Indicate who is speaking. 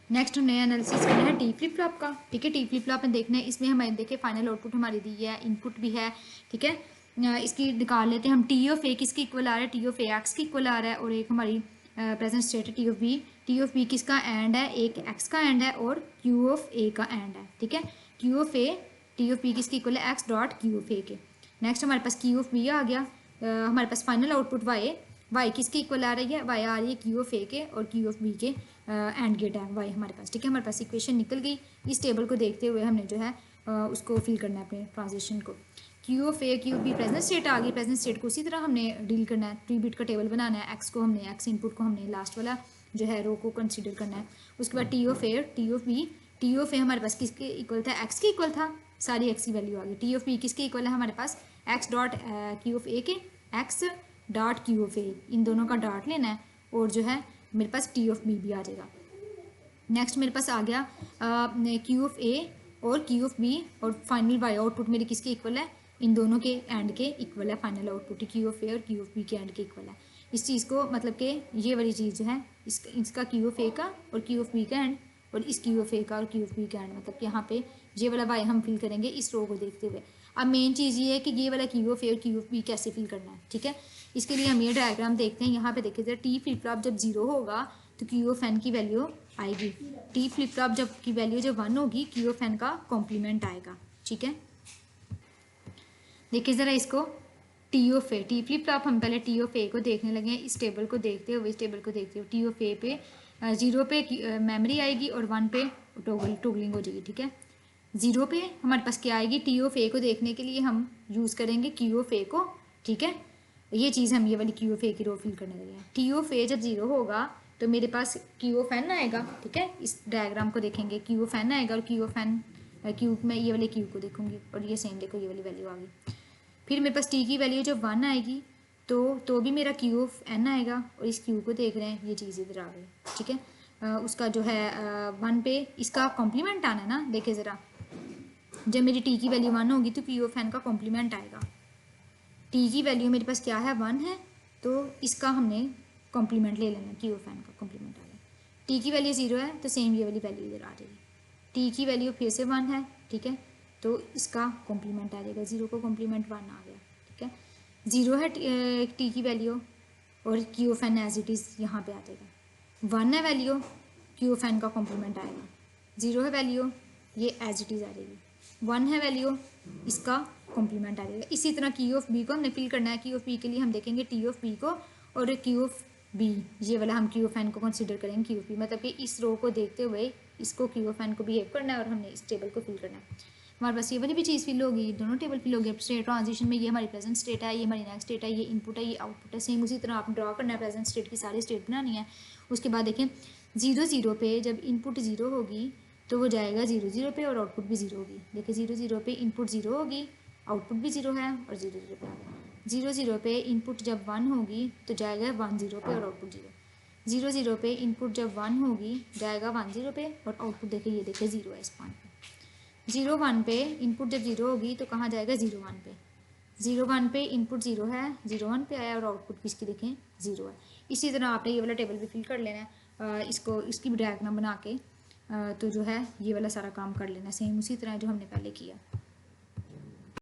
Speaker 1: Next हमने analysis करना है टी फ्लिप फ्लॉप का। ठीक है, टी फ्लिप फ्लॉप में देखना है, इसमें हमारे देखिए फाइनल आउटपुट हमारी दी है, इनपुट भी है। ठीक है, इसकी निकाल लेते हैं हम। टी ऑफ ए किसकी इक्वल आ रहा है, टी ऑफ ए एक्स की इक्वल आ रहा है, और एक हमारी प्रेजेंट स्टेट है T of B. T of B किसका एंड है, एक एक्स का एंड है और क्यू ऑफ ए का एंड है। ठीक है, Q of A T of B किसकी इक्वल है, X dot Q of A के। नेक्स्ट हमारे पास क्यू ऑफ बी आ गया। हमारे पास फाइनल आउटपुट वाई किसकी इक्वल आ रही है, वाई आ रही है क्यू ऑफ ए के और क्यू ऑफ बी के एंड गेट है वाई हमारे पास। ठीक है, हमारे पास इक्वेशन निकल गई। इस टेबल को देखते हुए हमने जो है उसको फिल करना है अपने ट्रांजिशन को। Q of A Q of B present state आ गई। प्रेजेंट स्टेट को उसी तरह हमने डील करना है, 3 बिट का टेबल बनाना है। एक्स को हमने एक्स इनपुट को हमने लास्ट वाला जो है रो को कंसिडर करना है। उसके बाद T of A T of B, T of A हमारे पास किसके इक्वल था, एक्स के इक्वल था, सारी एक्स की वैल्यू आ गई। टी ऑफ बी किसके इक्वल है हमारे पास, x dot Q of A के, एक्स डॉट क्यू ऑफ ए, इन दोनों का डॉट लेना है और जो है मेरे पास टी ऑफ बी भी आ जाएगा। नेक्स्ट मेरे पास आ गया क्यू ऑफ ए और क्यू ऑफ बी, और फाइनल वाई आउटपुट मेरे किसके इक्वल है, इन दोनों के एंड के इक्वल है। फाइनल आउटपुट क्यू ऑफ ए और क्यू ऑफ बी के एंड के इक्वल है। इस चीज़ को मतलब कि ये वाली चीज़ जो है इसका क्यू ऑफ ए का और क्यू ऑफ बी का एंड, और इस क्यू ऑफ ए का और क्यू ऑफ बी का एंड, मतलब कि यहाँ पे ये वाला वाई हम फिल करेंगे इस रो को देखते हुए। अब मेन चीज़ ये है कि ये वाला क्यू ऑफ ए और क्यू ऑफ बी कैसे फिल करना है। ठीक है, इसके लिए हम ये डायग्राम देखते हैं। यहाँ पे देखिए जरा, टी फ्लिप फ्लॉप जब 0 होगा तो क्यू ऑफ एन की वैल्यू आएगी। टी फ्लिप फ्लॉप जब की वैल्यू जब 1 होगी, क्यू ऑफ एन का कॉम्प्लीमेंट आएगा। ठीक है, देखिए ज़रा इसको, T of A, T flip flop हम पहले टी ऑफ ए को देखने लगे हैं। इस टेबल को देखते हुए, इस टेबल को देखते हुए टी ऑफ ए पे 0 पे मेमोरी आएगी और 1 पे टोगलिंग हो जाएगी। ठीक है, 0 पे हमारे पास क्या आएगी, टी ऑफ ए को देखने के लिए हम यूज़ करेंगे क्यू ऑफ ए को। ठीक है, ये चीज़ हम ये वाली क्यू ऑफ ए की रो फिल करने लगे हैं। टी ऑफ ए जब 0 होगा तो मेरे पास क्यू ऑफ एन आएगा। ठीक है, इस डायग्राम को देखेंगे, क्यू ऑफ एन आएगा और क्यू ऑफ एन क्यू में ये वाले क्यू को देखूंगी और ये सेम देखो ये वाली वैल्यू आ गई। फिर मेरे पास टी की वैल्यू जब 1 आएगी तो भी मेरा क्यू ऑफ एन आएगा, और इस क्यू को देख रहे हैं ये चीज़ इधर आ गई। ठीक है, उसका जो है 1 पे इसका कॉम्प्लीमेंट आना है ना। देखिए ज़रा, जब मेरी टी की वैल्यू 1 होगी तो क्यू ऑफ एन का कॉम्प्लीमेंट आएगा। टी की वैल्यू मेरे पास क्या है, 1 है, तो इसका हमने कॉम्प्लीमेंट ले लेना, क्यू ऑफ एन का कॉम्प्लीमेंट आ गया। टी की वैल्यू 0 है तो सेम ये वाली वैल्यू इधर आ जाएगी। टी की वैल्यू फिर से 1 है, ठीक है, तो इसका कॉम्प्लीमेंट आ जाएगा, 0 को कॉम्प्लीमेंट 1 आ गया। ठीक है, 0 है टी की वैल्यू और Q of N as it is यहाँ पे आ जाएगा। 1 है वैल्यू, क्यू ऑफ एन का कॉम्प्लीमेंट आएगा। 0 है वैल्यू, ये एज इट इज़ आ जाएगी। 1 है वैल्यू, इसका कॉम्प्लीमेंट आ जाएगा। इसी तरह क्यू ऑफ बी को हमने फिल करना है। क्यू ऑफ बी के लिए हम देखेंगे टी ऑफ बी को और क्यू ऑफ बी, ये वाला हम क्यू ऑफ एन को कंसिडर करेंगे क्यू ऑफ बी, मतलब कि इस रो को देखते हुए इसको क्यू ऑफ एन को बिहेव करना है और हमने इस टेबल को फिल करना है। हमारे पास ये वाली भी चीज़ फिल होगी, दोनों टेबल फिल होगी। अब स्टेट ट्रांजिशन में ये हमारी प्रेजेंट स्टेट है, ये हमारी नेक्स्ट स्टेट है, ये इनपुट है, ये आउटपुट है। सेम उसी तरह आपने ड्रॉ करना है, प्रेजेंट स्टेट की सारी स्टेट बनानी है। उसके बाद देखें 0 पे जब इनपुट 0 होगी तो वो जाएगा 0 पे और आउटपुट भी 0 होगी। देखिए 0 पे इनपुट 0 होगी, आउटपुट भी 0 है और 0 पे आ गया। 0 पे इनपुट जब 1 होगी तो जाएगा 1 पे और आउटपुट 0। 0 पे इनपुट जब 1 होगी जाएगा 1 पे और आउटपुट देखिए ये देखिए 0 है इस पॉइंट पे। 0 पे इनपुट जब 0 होगी तो कहाँ जाएगा 0 पे। 0 पे इनपुट 0 है, 0 पे आया और आउटपुट भी इसकी देखें 0 है। इसी तरह आपने ये वाला टेबल भी फिल कर लेना है, इसको इसकी भी डायग्राम बना के तो जो है ये वाला सारा काम कर लेना सेम उसी तरह जो हमने पहले किया।